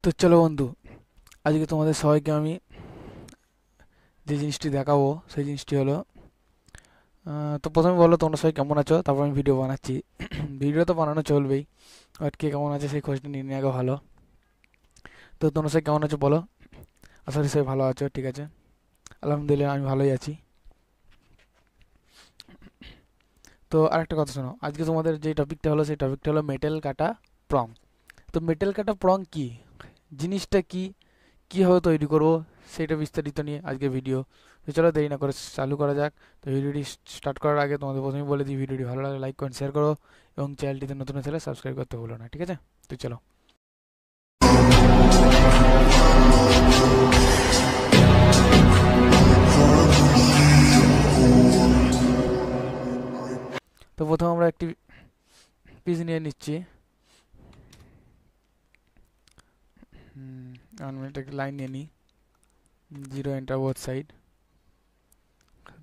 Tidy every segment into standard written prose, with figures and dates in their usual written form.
তো চলো বন্ধু, আজকে তোমাদের সবাইকে আমি যে জিনিসটি দেখাবো সেই জিনিসটি হলো তো প্রথমে বলো তোমরা সবাই কেমন আছো, তারপর আমি ভিডিও বানাচ্ছি। ভিডিও তো বানানো চলবেই, বাট কে কেমন আছে সেই খোঁজটা নিয়ে নেওয়া আগে ভালো। তো তোমরা সবাই কেমন আছো বলো। আশা করি সবাই ভালো আছো, ঠিক আছে। আলহামদুলিল্লাহ আমি ভালোই আছি। তো আরেকটা কথা শোনো, আজকে তোমাদের যে টপিকটা হলো সেই টপিকটা হলো মেটেল কাটা প্রং। তো মেটেল কাটা প্রং কি, জিনিসটা কি, কীভাবে তৈরি করব, সেটা বিস্তারিত নিয়ে আজকে ভিডিও। তো চলো দেরি না করে চালু করা যাক। তো ভিডিওটি স্টার্ট করার আগে তোমাদের প্রথমেই বলে দিই, ভিডিওটি ভালো লাগলে লাইক করেন, শেয়ার করো, এবং চ্যানেলটিতে নতুন হলে সাবস্ক্রাইব করতে ভুলো না, ঠিক আছে। তো চলো। তো প্রথমে আমরা একটি পিস নিয়ে নিচ্ছি। 1 মিনিট একটি লাইন নিয়ে নিই, 0 এন্টার বোথ সাইড।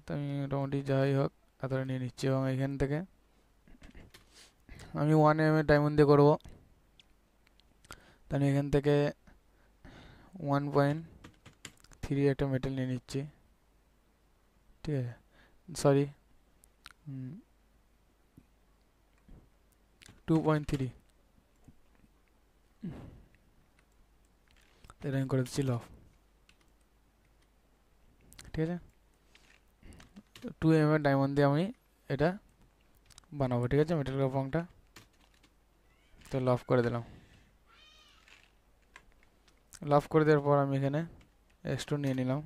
তো আমি মোটামুটি যাই হোক এতটা নিয়ে নিচ্ছি, এবং এখান থেকে আমি 1 mm ডায়মন্ড দিয়ে করবো। তো আমি এখান থেকে 1.3 একটা মেটেল নিয়ে নিচ্ছি, ঠিক আছে। সরি, 2.3, এটা আমি করে দিচ্ছি লফ, ঠিক আছে। 2 mm ডায়মন্ড দিয়ে আমি এটা বানাবো, ঠিক আছে, মেটেল রংটা। তো লফ করে দিলাম। লফ করে দেওয়ার পর আমি এখানে এক্সট্রুড নিয়ে নিলাম,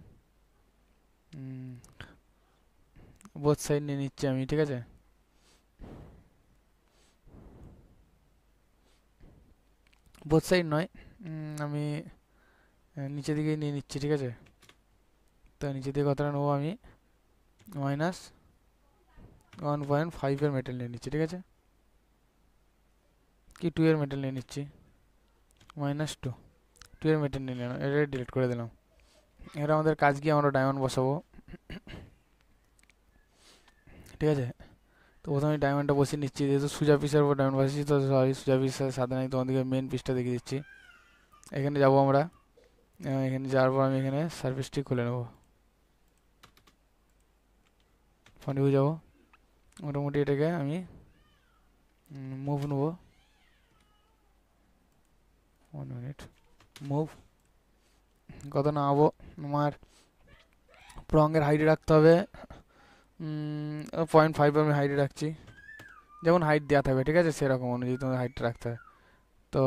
বোথ সাইড নিয়ে নিচ্ছি আমি, ঠিক আছে। বোথ সাইড নয়, আমি নিচের দিকে নিয়ে নিচ্ছি, ঠিক আছে। তো নিচের দিকে কতটা নেবো আমি, -1.5 এর মেটেল নিয়ে নিচ্ছি, ঠিক আছে, কি 2 এর মেটেল নিয়ে নিচ্ছি, -2 এর মেটেল নিয়ে নিলাম, এটা ডিলিট করে দিলাম। এবার আমাদের কাজ কি, আমরা ডায়মন্ড বসাবো, ঠিক আছে। তো প্রথমে ডায়মন্ডটা বসিয়ে নিচ্ছি, যেহেতু সোজা পিসের উপর ডায়মন্ড বসিয়েছি, তো সরি সোজা পিসের সাথে নাই, তোমাদেরকে মেন পিসটা দেখিয়ে দিচ্ছি। এখানে যাবো আমরা, এখানে যাওয়ার পর আমি এখানে সার্ফেসটি খুলে নেবো, ফ্রন্ট ভিউ যাবো, মোটামুটি এটাকে আমি মুভ নেবো, 1 মিনিট, মুভ কত নামাবো, আমার প্রঙের হাইটে রাখতে হবে 0.5 আমি হাইটে রাখছি, যেমন হাইট দেওয়া থাকবে, ঠিক আছে, সেরকম অনুযায়ী তোমাদের হাইটটা রাখতে হবে। তো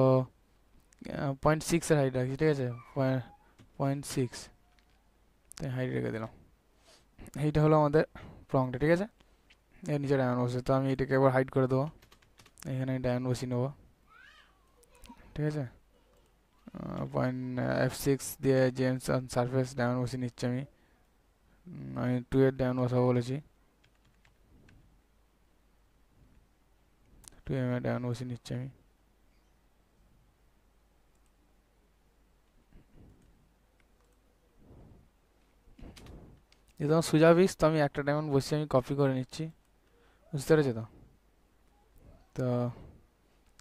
0.6 এর হাইট রাখছি, ঠিক আছে, 0.6 হাইট রেখে দিলাম। এইটা হলো আমাদের প্রংটা, ঠিক আছে। এর নিচে ডায়মন্ড বসে, তো আমি এটাকে একবার হাইট করে দেবো, এখানে ডায়মন্ড বসিয়ে নেবো, ঠিক আছে। 0.F6 দিয়ে জেমস অন সারফেস ডায়মন্ড বসিয়ে নিচ্ছি আমি, আমি 2 এর ডায়মন্ড বসাবো বলেছি, 2 এর ডায়মন্ড বসিয়ে নিচ্ছি আমি। যেহেতু আমার সোজা পিস, তো আমি একটা ডায়মন্ড বসিয়ে আমি কপি করে নিচ্ছি, বুঝতে পেরেছো তো। তো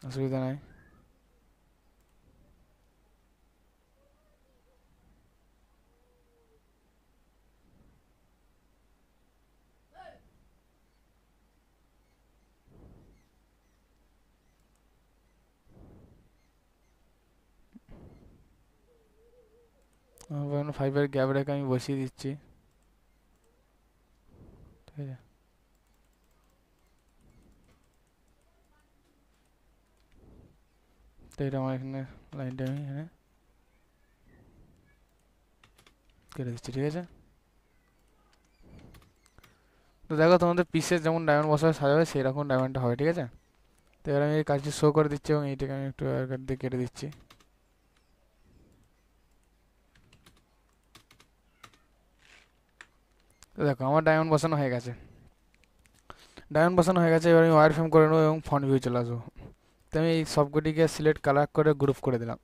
অসুবিধা নাই। 5 এর গ্যাপ রেখে আমি বসিয়ে দিচ্ছি, ঠিক আছে। তো এটা আমার এখানে লাইনটা আমি এখানে কেটে দিচ্ছি, ঠিক আছে। তো দেখো তোমাদের পিসে যেমন ডায়মন্ড বসাবে সাজাবে সেই রকম ডায়মন্ডটা হবে, ঠিক আছে। তো এবার আমি এই কাজটি শো করে দিচ্ছি, এবং এইটাকে আমি একটু কাট দিয়ে কেটে দিচ্ছি। তো দেখো আমার ডায়মন্ড বসানো হয়ে গেছে, ডায়মন্ড বসানো হয়ে গেছে। এবার আমি ওয়ার ফ্রেম করে নেবো এবং ফ্রন্ট ভিউ চলে আসবো। তো আমি এই সবকটিকে সিলেক্ট কালার করে গ্রুপ করে দিলাম।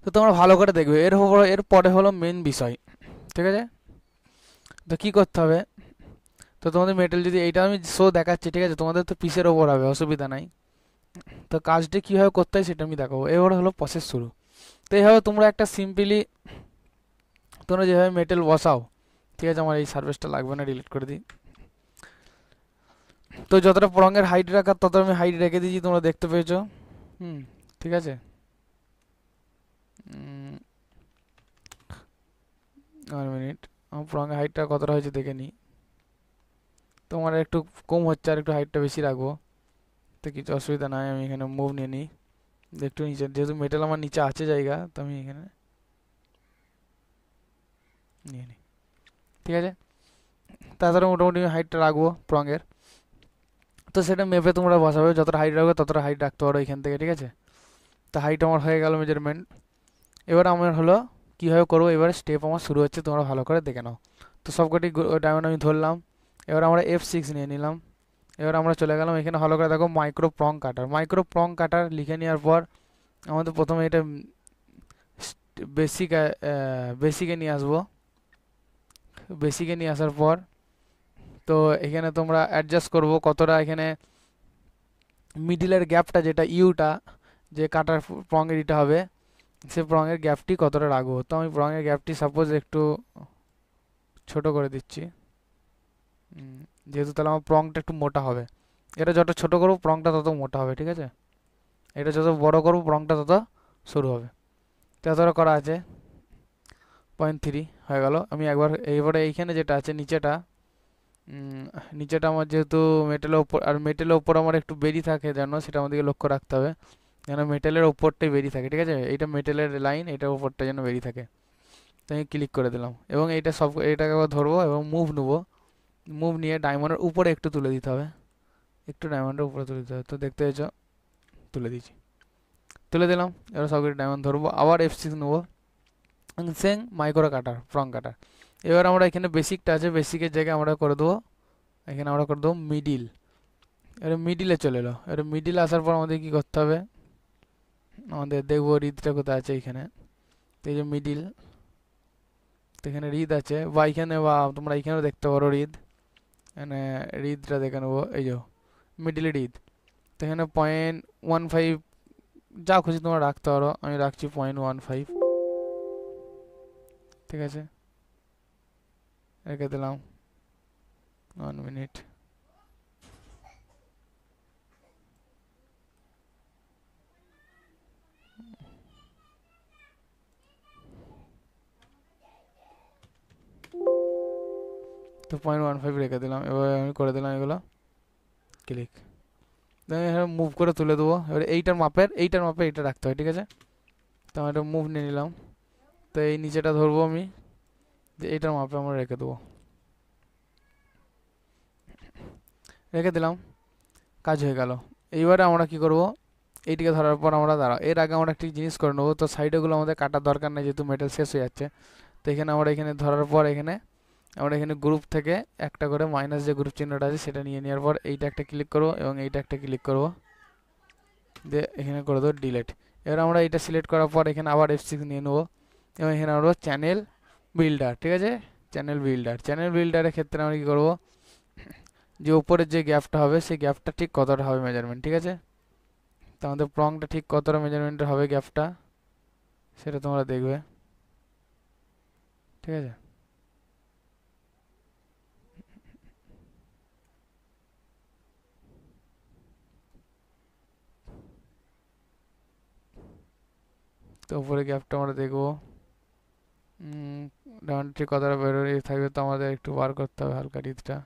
তো তোমরা ভালো করে দেখবে, এর পরে হলো মেন বিষয়, ঠিক আছে। তো কী করতে হবে, তো তোমাদের মেটেল যদি এইটা আমি শো দেখাচ্ছি, ঠিক আছে, তোমাদের তো পিসের ওপর হবে, অসুবিধা নাই। তো কাজটি কীভাবে করতে হয় সেটা আমি দেখাবো। এবার হলো প্রসেস শুরু। তো এইভাবে তোমরা একটা সিম্পলি তোমরা যেভাবে মেটেল বসাও, ঠিক আছে, আমার এই সার্ভিসটা লাগবে না, ডিলিট করে দিই। তো যতটা রঙের হাইট রাখার তত আমি হাইট রেখে দিয়েছি, তোমরা দেখতে পেয়েছো। ঠিক আছে। আর মিনিট, আমার রঙের হাইটটা কতটা হয়েছে দেখে নিই। তোমার একটু কম হচ্ছে, আর একটু হাইটটা বেশি রাখবো, তো কিছু অসুবিধা নাই। আমি এখানে মুভ নিয়ে নিই, একটু নিচে, যেহেতু মেটাল আমার নিচে আছে জায়গা, তো আমি এখানে নিয়ে নিই। ঠিক আছে, তাছাড়া মোটামুটি হাইটটা রাখবো রঙের। তো সেটা মেপে তোমরা বসাবে, যতটা হাইট রাখবে ততটা হাইট রাখতে পারো এখান থেকে। ঠিক আছে, তো হাইট আমার হয়ে গেল মেজারমেন্ট। এবার আমার হলো কীভাবে করবো, এবার স্টেপ আমার শুরু হচ্ছে, তোমরা ভালো করে দেখে নাও। তো সবকটি ডায়মন্ড আমি ধরলাম। এবার আমরা F6 নিয়ে নিলাম। এবার আমরা চলে গেলাম এখানে, ভালো করে দেখো মাইক্রো প্রং কাটার। মাইক্রো প্রং কাটার লিখে নেওয়ার পর আমাদের প্রথমে এটা বেসিক বেসিকে নিয়ে আসবো। বেসিকে নিয়ে আসার পর তো এখানে তোমরা অ্যাডজাস্ট করবো কতটা, এখানে মিডিলের গ্যাপটা, যেটা ইউটা, যে কাটার প্রঙের ইটা হবে, সে প্রঙের গ্যাপটি কতটা রাখবো। তো আমি প্রঙের গ্যাপটি সাপোজ একটু ছোট করে দিচ্ছি, যেহেতু তাহলে আমার প্রংটা একটু মোটা হবে। এটা যত ছোট করবো প্রংটা তত মোটা হবে। ঠিক আছে, এটা যত বড় করবো প্রংটা তত শুরু হবে। তো এতটা করা আছে, 0.3 হয়ে গেল। আমি একবার এইবারে এইখানে যেটা আছে নিচেটা, নিচেটা আমার যেহেতু মেটেলের ওপর, আর মেটেলের ওপর আমার একটু বেরি থাকে যেন, সেটা আমাদেরকে লক্ষ্য রাখতে হবে, যেন মেটেলের ওপরটাই বেরি থাকে। ঠিক আছে, এইটা মেটেলের লাইন, এটার ওপরটা যেন বেরি থাকে। তো আমি ক্লিক করে দিলাম, এবং এইটা সব, এটাকে আবার ধরবো এবং মুভ নেবো। মুভ নিয়ে ডায়মন্ডের উপরে একটু তুলে দিতে হবে, একটু ডায়মন্ডের উপরে তুলে দিতে হবে। তো দেখতে পেয়েছো, তুলে দিয়েছি, তুলে দিলাম। এবার সবগুলো ডায়মন্ড ধরবো, আবার F6 নেবো, সেম মাইক্রো কাটার, ফ্রং কাটার। এবার আমরা এখানে বেসিকটা আছে, বেসিকের জায়গায় আমরা করে দেবো, এখানে আমরা করে দেবো মিডিল। এবার মিডিলে চলে এলো। এবার মিডিল আসার পর আমাদের কি করতে হবে, আমাদের দেখবো রিদটা কোথায় আছে এখানে। তো এই যে মিডিল, তো এখানে রিদ আছে, বা এখানে, বা তোমরা এখানেও দেখতে পারো রিদ। এখানে রিদটা দেখে নেবো, এই যে মিডিলে রিদ। তো এখানে 0.15 যা খুশি তোমরা রাখতে পারো, আমি রাখছি 0.15। ঠিক আছে, রেখে দিলাম 1 মিনিট। তো 0.15 রেখে দিলাম। এবার আমি করে দিলাম এগুলো ক্লিক, এখানে মুভ করে তুলে দেবো। এবার এইটার মাপে এইটা রাখতে হয়। ঠিক আছে, তো আমি একটা মুভ নিয়ে নিলাম। তো এই নিচেটা ধরবো আমি, যে এইটার মাপে আমরা রেখে দেবো, রেখে দিলাম, কাজ হয়ে গেল। এইবারে আমরা কি করব, এইটিকে ধরার পর আমরা দাঁড়াও, এর আগে আমরা একটি জিনিস করে নেবো। তো সাইডেগুলো আমাদের কাটার দরকার নেই, যেহেতু মেটেল শেষ হয়ে যাচ্ছে। তো এখানে আমরা এখানে ধরার পর এখানে আমরা এখানে গ্রুপ থেকে একটা করে মাইনাস যে গ্রুপ চিহ্নটা আছে সেটা নিয়ে নেওয়ার পর এইটা একটা ক্লিক করবো এবং এইটা একটা ক্লিক করবো, দিয়ে এখানে করে দেবো ডিলেট। এবার আমরা এটা সিলেক্ট করার পর এখানে আবার F6 নিয়ে নেবো, এবং এখানে আমরা চ্যানেল বিল্ডার। ঠিক আছে, চ্যানেল বিল্ডারের ক্ষেত্রে আমরা কী করবো, যে উপরের যে গ্যাপটা হবে সেই গ্যাপটা ঠিক কতটা হবে মেজারমেন্ট। ঠিক আছে, তো আমাদের প্রংটা ঠিক কতটা মেজারমেন্টের হবে গ্যাপটা, সেটা তোমরা দেখবে। ঠিক আছে, তো উপরে গ্যাপটা আমরা দেখবো, ডাউন ঠিক কতটা বেরোয় থাকবে। তো আমাদের একটু বার করতে হবে হালকা রিদটা,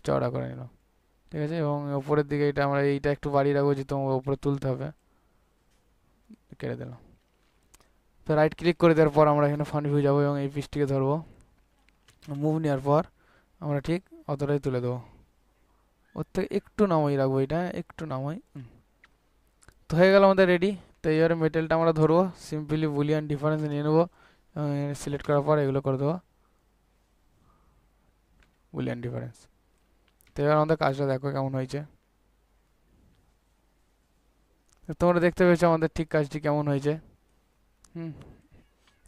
চড়া করে নিলাম। ঠিক আছে, এবং উপরের দিকে এটা আমরা এইটা একটু বাড়িয়ে রাখবো, যেহেতু আমাকে উপরে তুলতে হবে, কেটে দিলাম। তো রাইট ক্লিক করে দেওয়ার পর আমরা এখানে ফ্রন্ট ভিউ যাবো এবং এই পিসটিকে ধরবো, মুভ নেওয়ার পর আমরা ঠিক অতটাই তুলে দেবো, ওর থেকে একটু নামাই রাখবো, এটা একটু নামাই। তো হয়ে গেল আমাদের রেডি। তো এবারে মেটেলটা আমরা ধরবো, সিম্পলি বুলিয়ান ডিফারেন্স নিয়ে নেবো, সিলেক্ট করার পর এগুলো করে দেবো বুলিয়ান ডিফারেন্স। তো এবার আমাদের কাজটা দেখো কেমন হয়েছে। তো তোমরা দেখতে পেয়েছো আমাদের ঠিক কাজটি কেমন হয়েছে।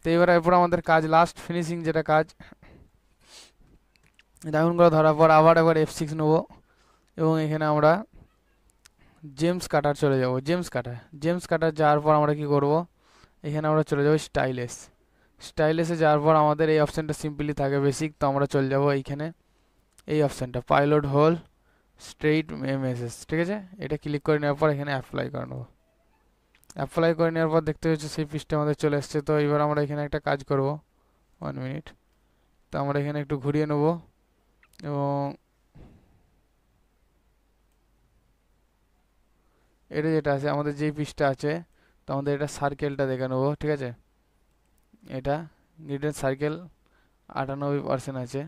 তো এরপর আমাদের কাজ লাস্ট ফিনিশিং, যেটা কাজ ডায়মন্ডগুলো ধরার পর আবার একবার F6 নেবো, এবং এখানে আমরা জেমস কাটার চলে যাব, জেমস কাটার যাওয়ার পর আমরা কি করব, এখানে আমরা চলে যাব স্টাইলেস। স্টাইলেসে যাওয়ার পর আমাদের এই অপশানটা সিম্পলি থাকে বেসিক, তো আমরা চলে যাব এইখানে এই অপশানটা পাইলট হোল স্ট্রেইট মেসেজ, ঠিক আছে। এটা ক্লিক করে নেওয়ার পর এখানে অ্যাপ্লাই করে নেবো। অ্যাপ্লাই করে নেওয়ার পর দেখতে পাচ্ছি সেই পৃষ্ঠে আমাদের চলে এসছে। তো এবার আমরা এখানে একটা কাজ করব, 1 মিনিট। তো আমরা এখানে একটু ঘুরিয়ে নেব এবং এটা যেটা আছে আমাদের যেই পৃষ্ঠা আছে, তো আমাদের এটা সার্কেলটা দেখে নেবো, ঠিক আছে। এটা গ্রিডের সার্কেল 98% আছে,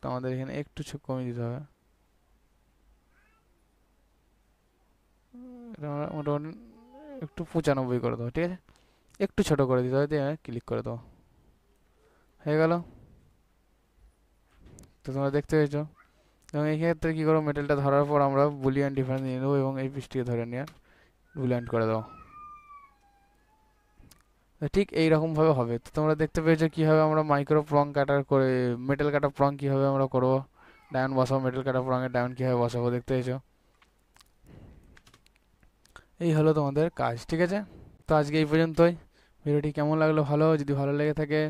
তো আমাদের এখানে একটু কমিয়ে দিতে হবে। এটা আমরা মোটামুটি একটু 95 করে দেবো, ঠিক আছে। একটু ছোট করে দিতে হবে, দিয়ে ক্লিক করে দেবো, হয়ে গেল। তো তোমরা দেখতে পেয়েছো। এবং এই ক্ষেত্রে কী করবো, মেটেলটা ধরার পর আমরা বুলিয়ান ডিফারেন্স নিয়ে নেবো এবং এই পৃষ্ঠটিকে ধরে নিয়ে বুলিয়ান করে দেবো। তো ঠিক এইরকমভাবে হবে। তো তোমরা দেখতে পেয়েছো কীভাবে আমরা মাইক্রো প্রং কাটার করে মেটেল কাটা প্রং কীভাবে আমরা করবো, ডায়মন্ড বসাবো, মেটেল কাটা প্রঙের ডায়মন্ড কীভাবে বসাবো দেখতে পেয়েছো। এই হলো তোমাদের কাজ, ঠিক আছে। তো আজকে এই পর্যন্তই। ভিডিওটি কেমন লাগলো, ভালো যদি ভালো লেগে থাকে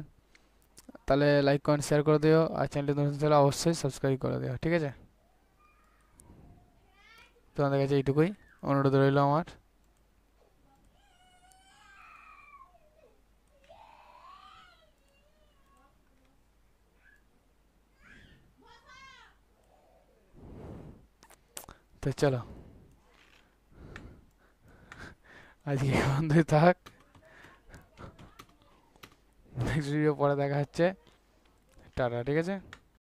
তাহলে লাইক কমেন্ট শেয়ার করে দিও, আর চ্যানেলটি নতুন তাহলে অবশ্যই সাবস্ক্রাইব করে দিও, ঠিক আছে। তোমাদের কাছে এইটুকুই অনুরোধ রইল আমার। তো চলো আজকে বন্ধই থাক, নেক্সট ভিডিও পরে দেখা হচ্ছে, টাটা, ঠিক আছে।